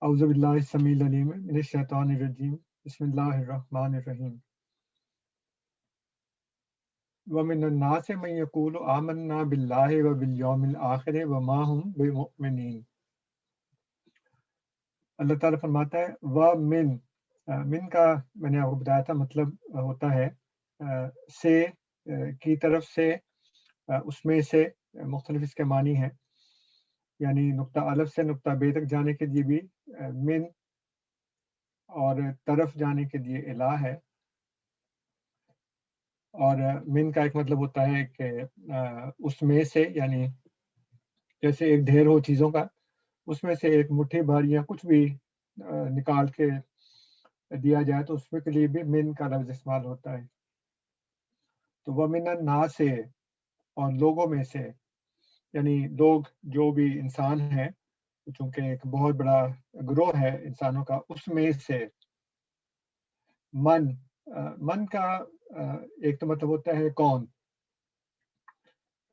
اعوذ باللہ السمیع العلیم من الشیطان الرجیم بسم اللہ الرحمن الرحیم ومن الناس من یقول آمنا باللہ وبالیوم الآخر وما هم بمؤمنین۔ اللہ تعالیٰ فرماتا ہے من کا میں نے آپ کو بتایا تھا مطلب ہوتا ہے سے کی طرف سے، اس میں سے مختلف اس کے معنی ہیں، یعنی نقطہ الف سے نقطہ بے تک جانے کے لیے بھی من، اور طرف جانے کے لیے الہ ہے۔ اور من کا ایک مطلب ہوتا ہے کہ اس میں سے، یعنی جیسے ایک ڈھیر ہو چیزوں کا، اس میں سے ایک مٹھی بھر یا کچھ بھی نکال کے دیا جائے تو اس میں کے لیے بھی من کا لفظ استعمال ہوتا ہے۔ تو وَمِنَ النَّاسِ سے، اور لوگوں میں سے، یعنی لوگ جو بھی انسان ہیں، چونکہ ایک بہت بڑا گروہ ہے انسانوں کا، اس میں سے من کا ایک تو مطلب ہوتا ہے کون،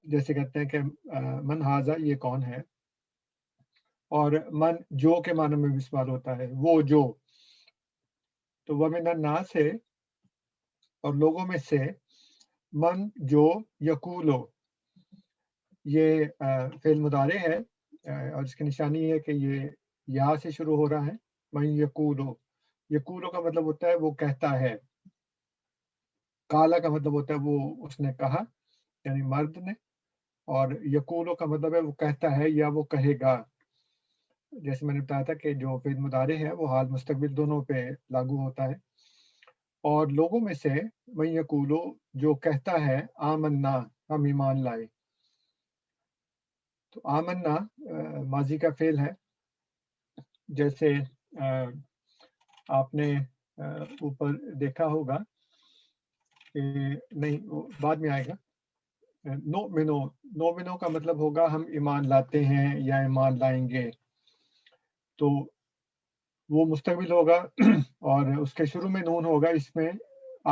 جیسے کہتے ہیں کہ من ہاذا، یہ کون ہے، اور من جو کے معنی میں بھی استعمال ہوتا ہے، وہ جو۔ تو وَمِنَ النَّاسِ سے اور لوگوں میں سے، من جو یقولو، یہ فعل مضارع ہے، اور اس کی نشانی یہ ہے کہ یہ یا سے شروع ہو رہا ہے۔ من یقولو، یقولو کا مطلب ہوتا ہے وہ کہتا ہے، کالا کا مطلب ہوتا ہے وہ اس نے کہا، یعنی مرد نے، اور یقولو کا مطلب ہے وہ کہتا ہے یا وہ کہے گا۔ جیسے میں نے بتایا تھا کہ جو فعل مضارع ہے وہ حال مستقبل دونوں پہ لاگو ہوتا ہے۔ اور لوگوں میں سے من یقولو، جو کہتا ہے آمنا، ہم ایمان لائے۔ تو آمنا ماضی کا فعل ہے، جیسے آپ نے اوپر دیکھا ہوگا کہ نہیں، وہ بعد میں آئے گا۔ نؤمنو کا مطلب ہوگا ہم ایمان لاتے ہیں یا ایمان لائیں گے، تو وہ مستقبل ہوگا اور اس کے شروع میں نون ہوگا، اس میں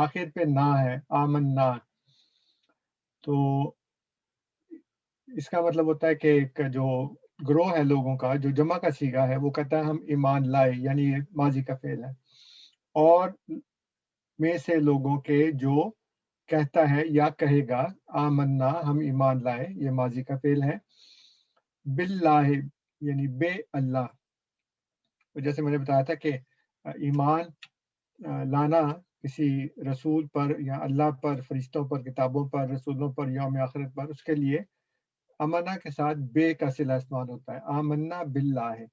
آخر پہ نا ہے، آمنا۔ تو اس کا مطلب ہوتا ہے کہ ایک جو گروہ ہے لوگوں کا، جو جمع کا صیغہ ہے، وہ کہتا ہے ہم ایمان لائے، یعنی یہ ماضی کا فعل ہے۔ اور میں سے لوگوں کے جو کہتا ہے یا کہے گا آمنا، ہم ایمان لائے، یہ ماضی کا فعل ہے۔ باللہ، یعنی بے اللہ۔ جیسے میں نے بتایا تھا کہ ایمان لانا کسی رسول پر یا اللہ پر، فرشتوں پر، کتابوں پر، رسولوں پر، یوم آخرت پر، اس کے لیے امنا کے ساتھ بے کا صلہ استعمال ہوتا ہے، آمنا باللہ ہے۔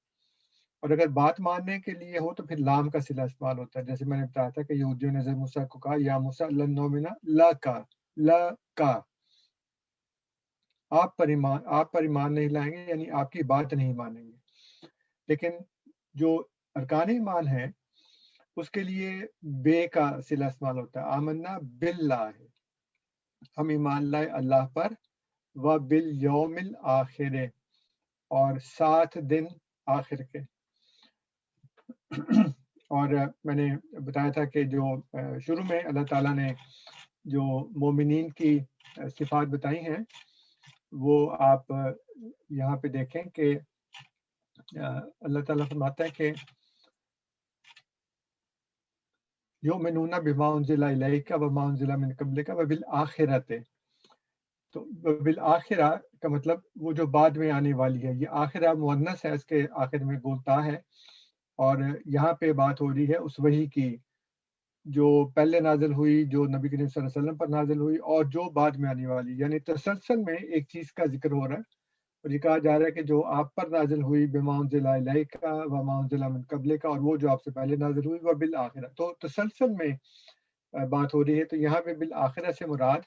اور اگر بات ماننے کے لیے ہو تو پھر لام کا صلہ استعمال ہوتا ہے، جیسے میں نے بتایا تھا کہ یہودیوں نے حضرت موسیٰ کو کہا یا موسیٰ لن نؤمن لک، آپ پر ایمان نہیں لائیں گے، یعنی آپ کی بات نہیں مانیں گے۔ لیکن جو ارکان ایمان ہے اس کے لیے بے کا صلہ استعمال ہوتا ہے، آمنا باللہ، ہم ایمان لائے اللہ پر، وبالیوم الآخر، اور 7 دن آخر کے۔ اور میں نے بتایا تھا کہ جو شروع میں اللہ تعالیٰ نے جو مومنین کی صفات بتائی ہیں، وہ آپ یہاں پہ دیکھیں کہ اللہ تعالیٰ فرماتا ہے کہ یؤمنون بما انزل الیک وما انزل من قبلک وبالآخرۃ۔ تو بالآخرہ کا مطلب وہ جو بعد میں آنے والی ہے، یہ آخرہ مؤنث ہے، اس کے آخر میں گولتا ہے، اور یہاں پہ بات ہو رہی ہے اس وحی کی جو پہلے نازل ہوئی، جو نبی کریم صلی اللہ علیہ وسلم پر نازل ہوئی، اور جو بعد میں آنے والی، یعنی تسلسل میں ایک چیز کا ذکر ہو رہا ہے، اور یہ کہا جا رہا ہے کہ جو آپ پر نازل ہوئی بما انزل الیک وما انزل من قبلک، اور وہ جو آپ سے پہلے نازل ہوئی، وبالآخرہ، تو تسلسل میں بات ہو رہی ہے۔ تو یہاں پہ بالآخرہ سے مراد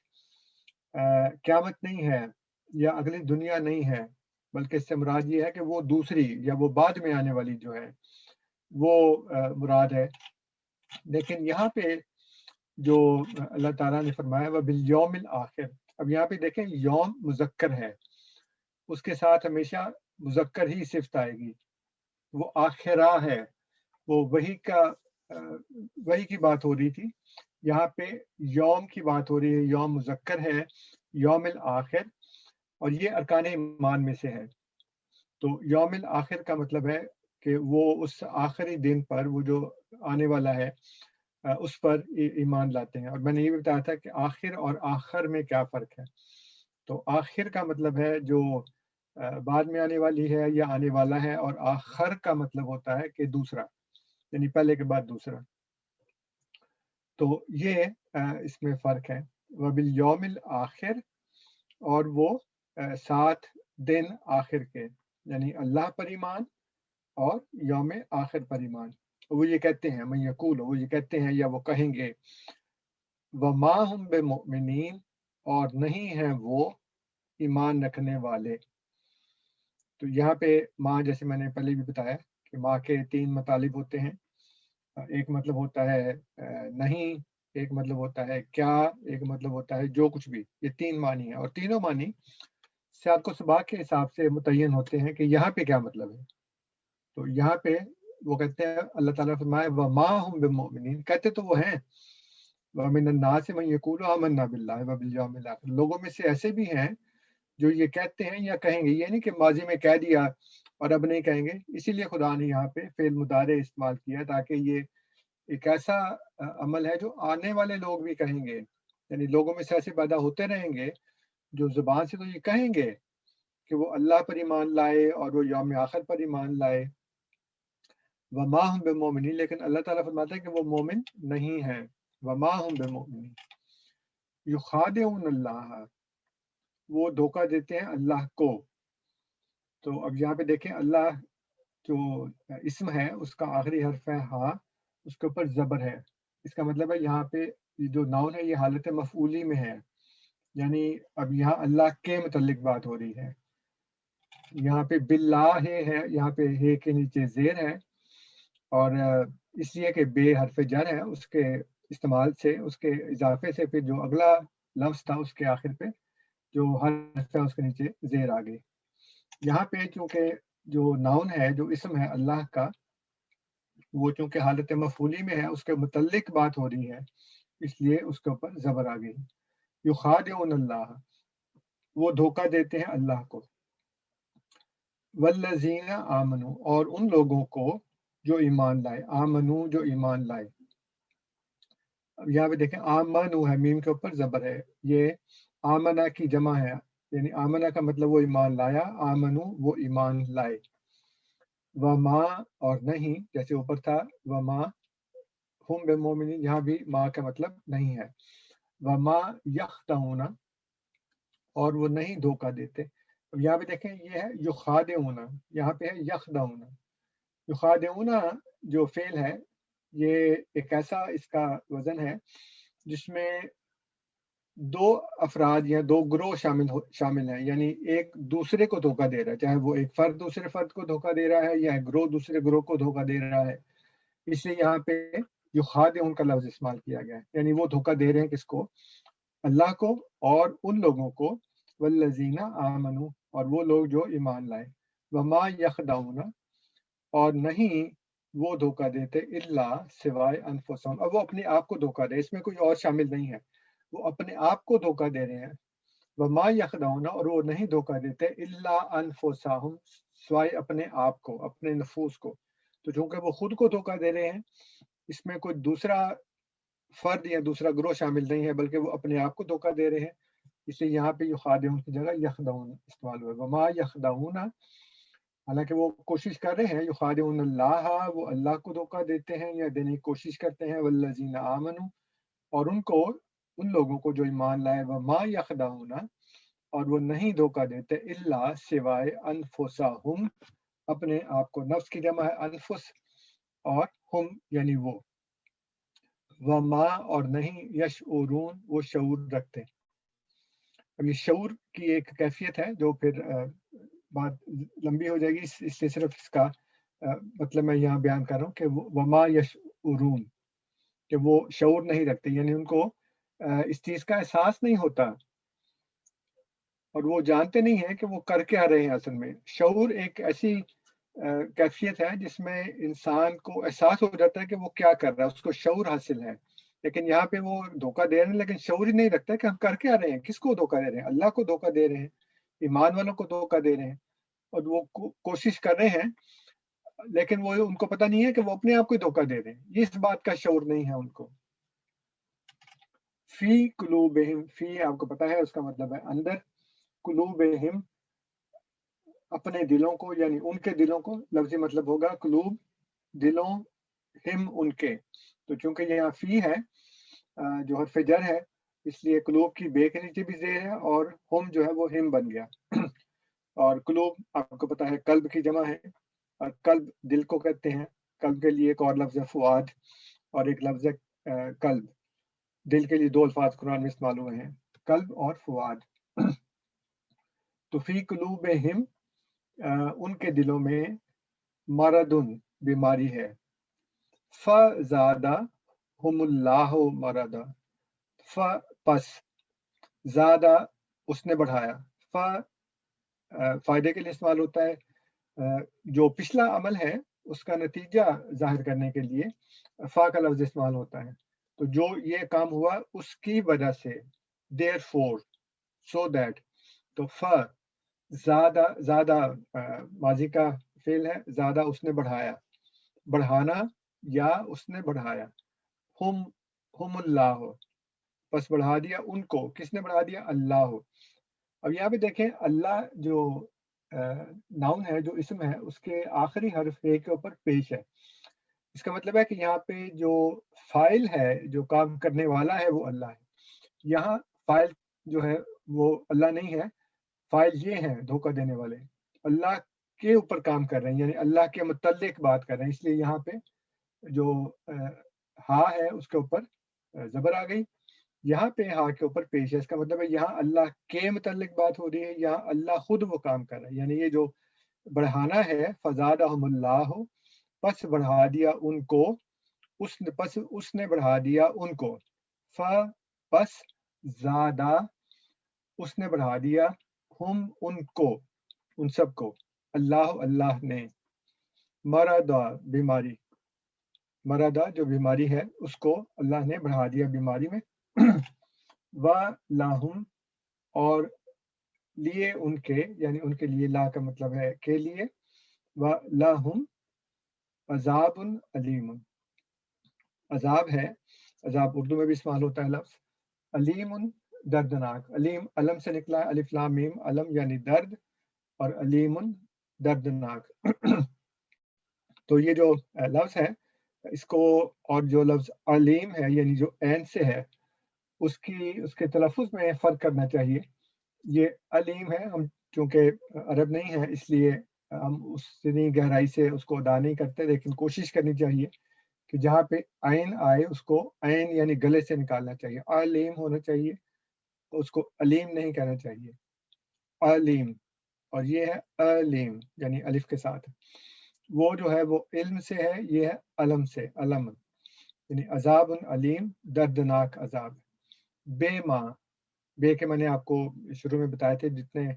قیامت نہیں ہے یا اگلی دنیا نہیں ہے، بلکہ اس سے مراد یہ ہے کہ وہ دوسری یا وہ بعد میں آنے والی جو ہے وہ مراد ہے۔ لیکن یہاں پہ جو اللہ تعالیٰ نے فرمایا وبالیوم الآخر، اب یہاں پہ دیکھیں یوم مذکر ہے، اس کے ساتھ ہمیشہ مذکر ہی صفت آئے گی، وہ آخرہ ہے، وہ وہی کی بات ہو رہی تھی، یہاں پہ یوم کی بات ہو رہی ہے، یوم مذکر ہے، یوم الآخر، اور یہ ارکان ایمان میں سے ہے۔ تو یوم الآخر کا مطلب ہے کہ وہ اس آخری دن پر وہ جو آنے والا ہے اس پر ایمان لاتے ہیں. اور میں نے یہ بھی بتایا تھا کہ آخر اور آخر میں کیا فرق ہے. تو آخر کا مطلب ہے جو بعد میں آنے والی ہے یا آنے والا ہے, اور آخر کا مطلب ہوتا ہے کہ دوسرا, یعنی پہلے کے بعد دوسرا. تو یہ اس میں فرق ہے. وبالیوم الآخر, اور وہ 7 دن آخر کے, یعنی اللہ پر ایمان اور یوم آخر پر ایمان. وہ یہ کہتے ہیں, من یقول, وہ یہ کہتے ہیں یا وہ کہیں گے, وما ہم بمؤمنین, اور نہیں ہیں وہ ایمان رکھنے والے. تو یہاں پہ ماں, جیسے میں نے پہلے بھی بتایا کہ ماں کے 3 مطالب ہوتے ہیں. ایک مطلب ہوتا ہے نہیں, ایک مطلب ہوتا ہے کیا, ایک مطلب ہوتا ہے جو کچھ بھی. یہ 3 معنی ہیں, اور تینوں معنی سیاق و سباق کے حساب سے متعین ہوتے ہیں کہ یہاں پہ کیا مطلب ہے. تو یہاں پہ وہ کہتے ہیں, اللہ تعالیٰ فرمائے وما ہم بمؤمنین, کہتے تو وہ ہیں, ومن الناس من یقول آمنا باللہ وبالیوم الآخر, لوگوں میں سے ایسے بھی ہیں جو یہ کہتے ہیں یا کہیں گے. یہ نہیں کہ ماضی میں کہہ دیا اور اب نہیں کہیں گے. اسی لیے خدا نے یہاں پہ فعل مضارع استعمال کیا, تاکہ یہ ایک ایسا عمل ہے جو آنے والے لوگ بھی کہیں گے. یعنی لوگوں میں سے ایسے پیدا ہوتے رہیں گے جو زبان سے تو یہ کہیں گے کہ وہ اللہ پر ایمان لائے اور وہ یوم آخر پر ایمان لائے. وما ہم بمؤمنین, لیکن اللہ تعالیٰ فرماتا ہے کہ وہ مومن نہیں ہیں. وما ہم بمؤمنین یخادعون اللہ, وہ دھوکہ دیتے ہیں اللہ کو. تو اب یہاں پہ دیکھیں, اللہ جو اسم ہے اس کا آخری حرف ہے ہاں, اس کے اوپر زبر ہے. اس کا مطلب ہے یہاں پہ جو ناؤن ہے یہ حالت مفعولی میں ہے, یعنی اب یہاں اللہ کے متعلق بات ہو رہی ہے. یہاں پہ باللہ ہے, یہاں پہ ہے کے نیچے زیر ہے, اور اس لیے کہ بے حرف جر ہے, اس کے استعمال سے, اس کے اضافے سے پھر جو اگلا لفظ تھا اس کے آخر پہ جو حرف ہے اس کے نیچے زیر آ گئی. یہاں پہ چونکہ جو ناؤن ہے, جو اسم ہے اللہ کا, وہ چونکہ حالت مفعولی میں ہے, اس کے متعلق بات ہو رہی ہے, اس لیے اس کے اوپر زبر آ گئی. یخادعون اللہ, وہ دھوکہ دیتے ہیں اللہ کو. والذین آمنوا, اور ان لوگوں کو جو ایمان لائے. آمنو, جو ایمان لائے. اب یہاں پہ دیکھیں آمنو ہے, میم کے اوپر زبر ہے. یہ آمنہ کی جمع ہے, یعنی آمنہ کا مطلب وہ ایمان لایا, آمنو وہ ایمان لائے. وما, اور نہیں, جیسے اوپر تھا وما ہم بمؤمنین, یہاں بھی ما کا مطلب نہیں ہے. وما یخدعون, اور وہ نہیں دھوکہ دیتے. اب یہاں پہ دیکھیں یہ ہے یخادعون, یہاں پہ ہے یخدعون. یخادعون جو فعل ہے یہ ایک ایسا اس کا وزن ہے جس میں 2 افراد یا 2 گروہ شامل ہیں, یعنی ایک دوسرے کو دھوکہ دے رہا ہے, چاہے وہ ایک فرد دوسرے فرد کو دھوکہ دے رہا ہے یا ایک گروہ دوسرے گروہ کو دھوکہ دے رہا ہے. اس لیے یہاں پہ یخادعون کا لفظ استعمال کیا گیا ہے, یعنی وہ دھوکہ دے رہے ہیں کس کو, اللہ کو اور ان لوگوں کو. والذین آمنوا, اور وہ لوگ جو ایمان لائے. وما یخدعون, اور نہیں وہ دھوکہ دیتے, الا سوائے انفسہم, اب وہ اپنے آپ کو دھوکہ دے, اس میں کوئی اور شامل نہیں ہے, وہ اپنے آپ کو دھوکہ دے رہے ہیں. وما یخدعون, اور وہ نہیں دھوکہ دیتے, الا انفسہم, سوائے اپنے آپ کو, اپنے نفوس کو. تو چونکہ وہ خود کو دھوکہ دے رہے ہیں, اس میں کوئی دوسرا فرد یا دوسرا گروہ شامل نہیں ہے, بلکہ وہ اپنے آپ کو دھوکہ دے رہے ہیں. اس لیے یہاں پہ یخادعون کی جگہ یخدعون استعمال ہوا. وما یخدعون, حالانکہ وہ کوشش کر رہے ہیں. یخادعون اللہ, وہ اللہ کو دھوکہ دیتے ہیں یا دینے کی کوشش کرتے ہیں. والذین آمنوا, اور ان لوگوں کو جو ایمان لائے. وما یخدعون, اور وہ نہیں دھوکہ دیتے, الا سوائے انفسہم, اپنے آپ کو. نفس کی جمع ہے انفس, اور ہم یعنی وہ. وما, اور نہیں, یشعرون, وہ شعور رکھتے. اب یہ شعور کی ایک کیفیت ہے جو پھر بات لمبی ہو جائے گی, اس لیے صرف اس کا مطلب میں یہاں بیان کر رہا ہوں کہ وما یشعرون, کہ وہ شعور نہیں رکھتے, یعنی ان کو اس چیز کا احساس نہیں ہوتا, اور وہ جانتے نہیں ہیں کہ وہ کر کے آ رہے ہیں. اصل میں شعور ایک ایسی کیفیت ہے جس میں انسان کو احساس ہو جاتا ہے کہ وہ کیا کر رہا ہے, اس کو شعور حاصل ہے. لیکن یہاں پہ وہ دھوکہ دے رہے ہیں, لیکن شعور ہی نہیں رکھتا کہ ہم کر کے آ رہے ہیں. کس کو دھوکہ دے رہے ہیں؟ اللہ کو دھوکہ دے رہے ہیں, ایمان والوں کو دھوکہ دے رہے ہیں, اور وہ کوشش کر رہے ہیں لیکن وہ ان کو پتہ نہیں ہے کہ وہ اپنے آپ کو دھوکہ دے دیں، یہ اس بات کا شعور نہیں ہے ان کو. فی قلوبہم، فی آپ کو پتہ ہے اس کا مطلب ہے اندر، قلوبہم اپنے دلوں کو، یعنی ان کے دلوں کو. لفظی مطلب ہوگا قلوب دلوں، ہم ان کے. تو چونکہ یہاں فی ہے جو حرف جر ہے، اس لیے قلوب کی بے کے نیچے بھی زیر ہے اور ہم جو ہے وہ ہم بن گیا. اور قلوب آپ کو پتہ ہے قلب کی جمع ہے، اور قلب دل کو کہتے ہیں. قلب کے لیے ایک اور لفظ ہے فؤاد، اور ایک لفظ ہے قلب. دل کے لیے دو الفاظ قرآن میں استعمال ہوئے ہیں، قلب اور فؤاد. تو فی قلوبہم ان کے دلوں میں مردن بیماری ہے. فزادہم اللہ مرضا، پس زیادہ اس نے بڑھایا. فائدے کے لیے استعمال ہوتا ہے، جو پچھلا عمل ہے اس کا نتیجہ ظاہر کرنے کے لیے فا کا لفظ استعمال ہوتا ہے. تو جو یہ کام ہوا اس کی وجہ سے، دیر فور، سو دیٹ. تو زیادہ، زیادہ ماضی کا فعل ہے، زیادہ اس نے بڑھایا، بڑھانا یا اس نے بڑھایا. ہم اللہ، پس بڑھا دیا ان کو. کس نے بڑھا دیا؟ اللہ. اب یہاں پہ دیکھیں اللہ جو ناؤن ہے، جو اسم ہے، اس کے آخری حرف اے کے اوپر پیش ہے. اس کا مطلب ہے کہ یہاں پہ جو فاعل ہے، جو کام کرنے والا ہے، وہ اللہ ہے. یہاں فاعل جو ہے وہ اللہ نہیں ہے، فاعل یہ ہیں دھوکہ دینے والے، اللہ کے اوپر کام کر رہے ہیں، یعنی اللہ کے متعلق بات کر رہے ہیں. اس لیے یہاں پہ جو ہا ہے اس کے اوپر زبر آ گئی. یہاں پہ ہا کے اوپر پیش ہے، اس کا مطلب ہے یہاں اللہ کے متعلق بات ہو رہی ہے، یہاں اللہ خود وہ کام کر رہا ہے. یعنی یہ جو بڑھانا ہے، فزادہم اللہ، پس بڑھا دیا ان کو، پس اس نے بڑھا دیا ان کو. پس زادہ اس نے بڑھا دیا، ہم ان کو، ان سب کو، اللہ نے. مرضا بیماری، مرضا جو بیماری ہے اس کو اللہ نے بڑھا دیا بیماری میں. وَلَهُمْ اور لیے ان کے، یعنی ان کے لیے، لا کا مطلب ہے کے لیے. وَلَهُمْ عذاب علیم، عذاب ہے. عذاب اردو میں بھی استعمال ہوتا ہے لفظ. علیم دردناک، علیم علم سے نکلا ہے، الف لام میم، علم یعنی درد، اور علیم دردناک. تو یہ جو لفظ ہے اس کو، اور جو لفظ علیم ہے یعنی جو عین سے ہے، اس کے تلفظ میں فرق کرنا چاہیے. یہ علیم ہے، ہم چونکہ عرب نہیں ہے اس لیے ہم اس اتنی گہرائی سے اس کو ادا نہیں کرتے، لیکن کوشش کرنی چاہیے کہ جہاں پہ عین آئے اس کو عین یعنی گلے سے نکالنا چاہیے. علیم ہونا چاہیے، اس کو علیم نہیں کہنا چاہیے. علیم. اور یہ ہے علیم یعنی الف کے ساتھ. وہ جو ہے وہ علم سے ہے، یہ ہے علم سے، علم یعنی عذاب علیم، دردناک عذاب. بے ماں، بے کے معنی آپ کو شروع میں بتائے تھے، جتنے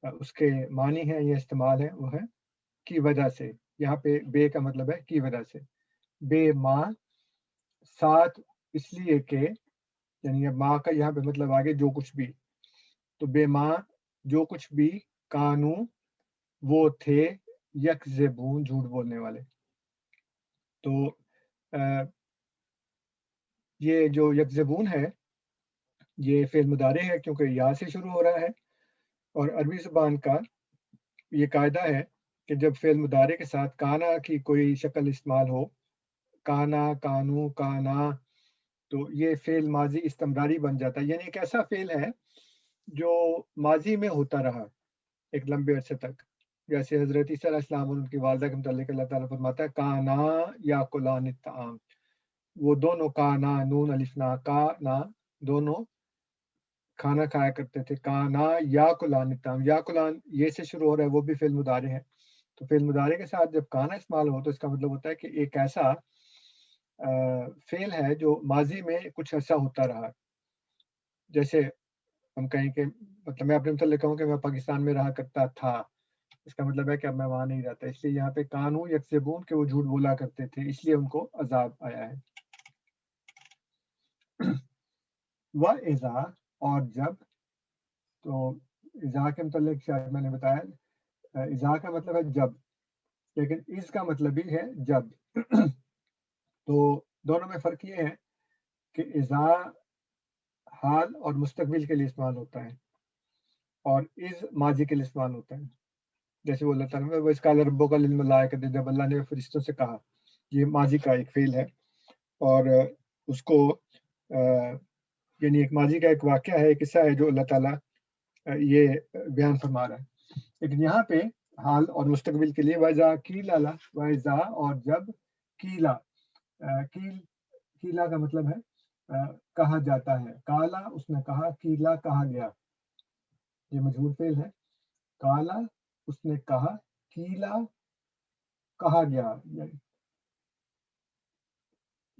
اس کے معنی ہیں یہ استعمال ہے، وہ ہے کی وجہ سے. یہاں پہ بے کا مطلب ہے کی وجہ سے. بے ماں ساتھ اس لیے کہ، یعنی ماں کا یہاں پہ مطلب آگے جو کچھ بھی. تو بے ماں جو کچھ بھی، کانو وہ تھے، یکذبون جھوٹ بولنے والے. تو یہ جو یکذبون ہے یہ فعل مضارع ہے کیونکہ یا سے شروع ہو رہا ہے. اور عربی زبان کا یہ قاعدہ ہے کہ جب فعل مضارع کے ساتھ کانا کی کوئی شکل استعمال ہو، کانا، کانو، کانا، تو یہ فعل ماضی استمراری بن جاتا ہے. یعنی ایک ایسا فعل ہے جو ماضی میں ہوتا رہا ایک لمبے عرصے تک. جیسے حضرت عیسیٰ علیہ السلام اور ان کی والدہ کے متعلق اللہ تعالیٰ فرماتا ہے کانا یا کلان الطعام. وہ دونوں کانا، نون الف نا، کانا، دونوں کھانا کھایا کرتے تھے. کانا یا کلان الطعام، یا کلان یہ سے شروع ہو رہا ہے، وہ بھی فعل مضارع ہے. تو فعل مضارع کے ساتھ جب کانا استعمال ہو تو اس کا مطلب ہوتا ہے کہ ایک ایسا فعل ہے جو ماضی میں کچھ ایسا ہوتا رہا. جیسے ہم کہیں کہ، مطلب میں اپنے متعلق کہوں کہ میں پاکستان میں رہا کرتا تھا، اس کا مطلب ہے کہ اب میں وہاں نہیں رہتا. اس لیے یہاں پہ کانو یکذبون کہ وہ جھوٹ بولا کرتے تھے، اس لیے ان کو عذاب آیا ہے. وَإِذَا اور جب. تو اذا کے متعلق شاید میں نے بتایا، اذا کا مطلب ہے جب. لیکن اس کا مطلب بھی ہے جب. تو دونوں میں فرق یہ ہے کہ اذا حال اور مستقبل کے لیے استعمال ہوتا ہے اور از ماضی کے لیے استعمال ہوتا ہے. جیسے وہ اللہ تعالیٰ وہ اس کا ربوں کا للملائکۃ، جب اللہ نے فرشتوں سے کہا، یہ ماضی کا ایک فعل ہے اور اس کو یعنی ایک ماضی کا ایک واقعہ ہے، ایک قصہ ہے جو اللہ تعالیٰ یہ بیان فرما رہا ہے. لیکن یہاں پہ حال اور مستقبل کے لیے وَإِذَا قِيلَ لَهُ، وَإِذَا اور جب، قیلا قیلا کا مطلب ہے کہا جاتا ہے. کالا اس نے کہا، قیلا کہا گیا. یہ مجہول فعل ہے. کالا اس نے کہا، قیلا کہا گیا.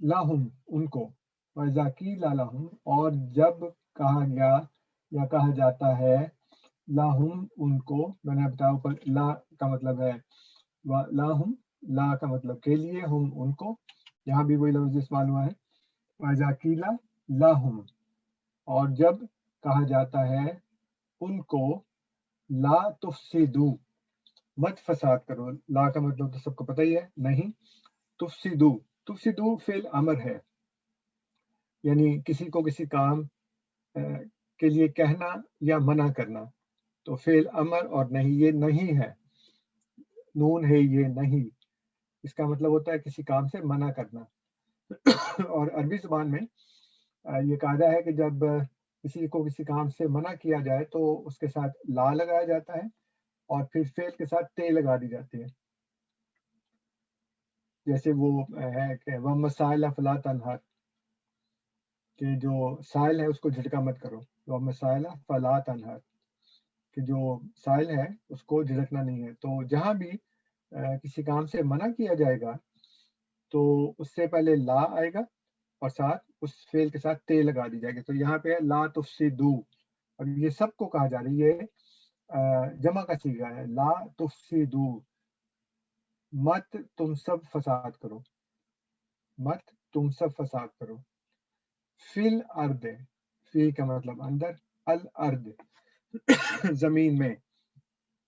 لہم ان کو، وَإِذَا قِيلَ لَهُمْ اور جب کہا گیا یا کہا جاتا ہے، لہم ان کو. میں نے بتایا اوپر لا کا مطلب ہے لاہم، لا کا مطلب کے لیے، ہم ان کو. یہاں بھی وہی لفظ استعمال ہوا ہے. وَإِذَا قِيلَ لَهُمْ اور جب کہا جاتا ہے ان کو، لا تفسدو مت فساد کرو. لا کا مطلب تو سب کو پتہ ہی ہے، نہیں. تفسدو، تفسدو فعل امر ہے، یعنی کسی کو کسی کام کے لیے کہنا یا منع کرنا. تو فعل امر اور نہیں، یہ نہیں ہے، نون ہے یہ نہیں. اس کا مطلب ہوتا ہے کسی کام سے منع کرنا. اور عربی زبان میں یہ قاعدہ ہے کہ جب کسی کو کسی کام سے منع کیا جائے تو اس کے ساتھ لا لگایا جاتا ہے اور پھر فعل کے ساتھ تے لگا دی جاتی ہے. جیسے وہ ہے کہ وَمَسَائِلَ فَلَا تَنْهَرْ، کہ جو سائل ہے اس کو جھٹکا مت کرو. وَمَسَائِلَ فَلَا تَنْهَرْ، کہ جو سائل ہے اس کو جھٹکنا نہیں ہے. تو جہاں بھی کسی کام سے منع کیا جائے گا تو اس سے پہلے لا آئے گا اور ساتھ اس فعل کے ساتھ تے لگا دی جائے گی. تو یہاں پہ لا تفسدو، اور یہ سب کو کہا جا رہا ہے، یہ جمع کا صیغہ ہے. لا تفسدو، مت تم سب فساد کرو، مت تم سب فساد کرو. فی الارض، فی کا مطلب اندر، الارض زمین میں.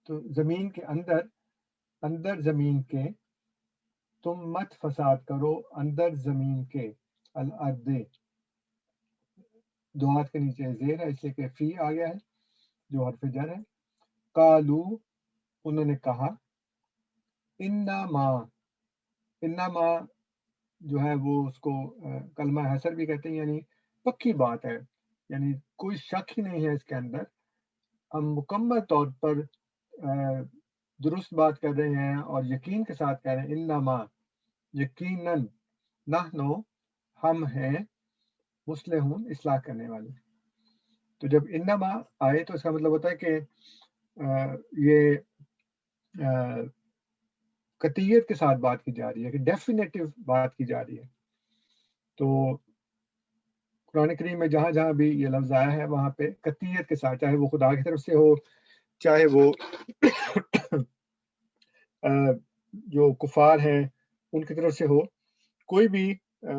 تو زمین کے اندر، اندر زمین کے تم مت فساد کرو، اندر زمین کے. الارض دو ہاتھ کے نیچے زیر ہے اس لیے کہ فی آ گیا ہے جو حرف جر ہے. قالو انہوں نے کہا، انما جو ہے وہ اس کو کلمہ حسر بھی کہتے ہیں، یعنی پکی بات ہے، یعنی کوئی شک ہی نہیں ہے اس کے اندر. ہم مکمل طور پر درست بات کر رہے ہیں اور یقین کے ساتھ کہہ رہے ہیں. انما یقیناً، نحنو ہم ہیں، مصلحون اصلاح کرنے والے. تو جب انما آئے تو اس کا مطلب ہوتا ہے کہ یہ قطعیت کے ساتھ بات کی جا رہی ہے، کہ ڈیفینیٹو بات کی جا رہی ہے. تو قرآن کریم میں جہاں جہاں بھی یہ لفظ آیا ہے وہاں پہ قطعیت کے ساتھ، چاہے وہ خدا کی طرف سے ہو، چاہے وہ جو کفار ہیں ان کی طرف سے ہو، کوئی بھی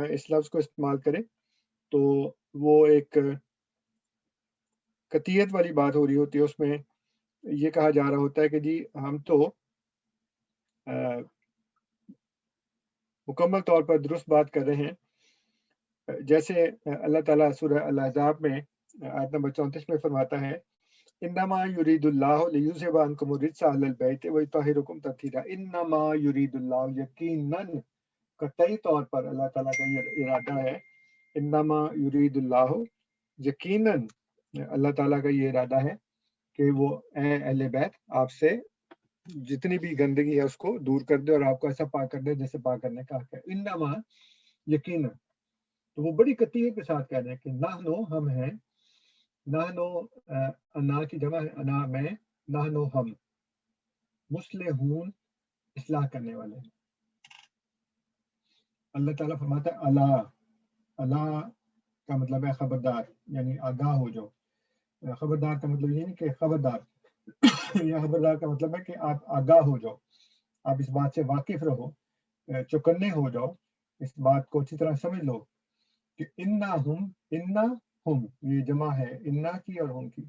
اس لفظ کو استعمال کرے تو وہ ایک قطعیت والی بات ہو رہی ہوتی ہے. اس میں یہ کہا جا رہا ہوتا ہے کہ جی ہم تو مکمل طور پر درست بات کر رہے ہیں. جیسے اللہ تعالیٰ سورہ الاحزاب میں آیت نمبر 34 میں فرماتا ہے، انما یرید اللہ لیذھب عنکم الرجس اہل البیت ویطہرکم تطہیرا. انما یرید اللہ، یقیناً، قطعی طور پر اللہ تعالیٰ کا یہ ارادہ ہے. انما یرید اللہ، یقیناً اللہ تعالیٰ کا یہ ارادہ ہے کہ وہ اے اہل بیت آپ سے جتنی بھی گندگی ہے اس کو دور کر دے اور آپ کو ایسا پاک کر دے جیسے پاک کرنے کا حق ہے. انما یقیناً، تو وہ بڑی قطعیت کے ساتھ کہہ رہے ہیں کہ نحنو ہم ہیں، نحنو انا کی جمع ہے، انا میں، نحنو ہم، مصلحون اصلاح کرنے والے. اللہ تعالیٰ فرماتا ہے اللہ، اللہ کا مطلب ہے خبردار، یعنی آگاہ ہو جاؤ. خبردار کا مطلب یہ نہیں کہ خبردار یا خبردار کا مطلب ہے کہ آپ آگاہ ہو جاؤ، آپ اس بات سے واقف رہو، چوکنے ہو جاؤ، اس بات کو اچھی طرح سمجھ لو کہ انا ہم، یہ جمع ہے انا کی اور ہم کی،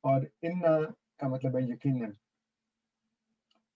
اور انا کا مطلب ہے یقیناً.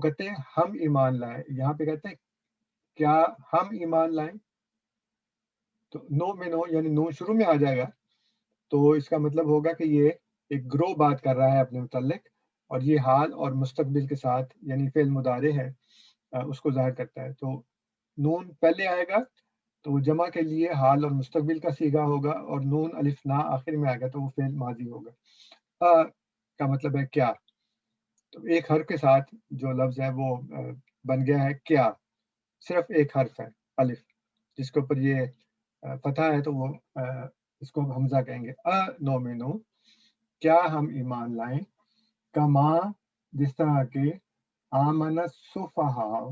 وہ کہتے ہیں ہم ایمان لائے. یہاں پہ کہتے ہیں کیا ہم ایمان لائیں. تو نو میں نو یعنی نو شروع میں آ جائے گا تو اس کا مطلب ہوگا کہ یہ ایک گروہ بات کر رہا ہے اپنے متعلق, اور یہ حال اور مستقبل کے ساتھ یعنی فعل مضارع ہے اس کو ظاہر کرتا ہے. تو نون پہلے آئے گا تو وہ جمع کے لیے حال اور مستقبل کا صیغہ ہوگا, اور نون الف نا آخر میں آئے گا تو وہ فعل ماضی ہوگا. کا مطلب ہے کیا. تو ایک حرف کے ساتھ جو لفظ ہے وہ بن گیا ہے کیا. صرف ایک حرف ہے الف, جس کے اوپر یہ فتح ہے تو وہ اس کو حمزہ کہیں گے. نؤمنو کیا ہم ایمان لائیں, کما جس طرح کے آمن السفہاء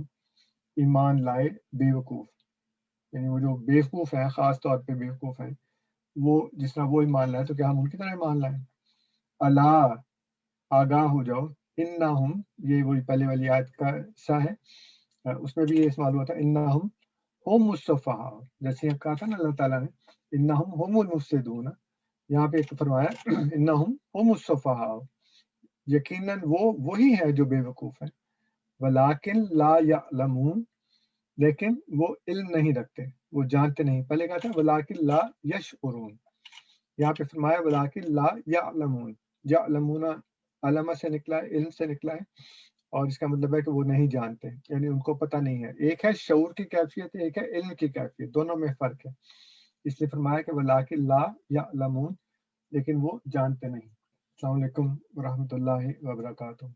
ایمان لائے بے وقوف, یعنی وہ جو بے وقوف ہیں, خاص طور پہ بے وقوف ہیں, وہ جس طرح وہ ایمان لائے تو کیا ہم ان کی طرح ایمان لائیں. اللہ آگاہ ہو جاؤ, انہم یہ وہی پہلے والی آیت کا حصہ ہے, اس میں بھی یہ استعمال ہوا تھا انہم ہم السفہاء, جیسے کہا تھا نا اللہ تعالیٰ نے انہم ہم المفسدون, یہاں پہ فرمایا انہم ہم السفہاء, یقیناً وہ وہی ہے جو بے وقوف ہے. ولیکن لا یعلمون, لیکن وہ علم نہیں رکھتے, وہ جانتے نہیں. پہلے کہا تھا ولیکن لا یشعرون, یہاں پہ فرمایا ولیکن لا یعلمون. یعلمون علم سے نکلا ہے, علم سے نکلا ہے, اور اس کا مطلب ہے کہ وہ نہیں جانتے, یعنی ان کو پتہ نہیں ہے. ایک ہے شعور کی کیفیت, ایک ہے علم کی کیفیت, دونوں میں فرق ہے. اس لیے فرمایا کہ ولیکن لا یعلمون, لیکن وہ جانتے نہیں. السلام علیکم ورحمۃ اللہ وبرکاتہ.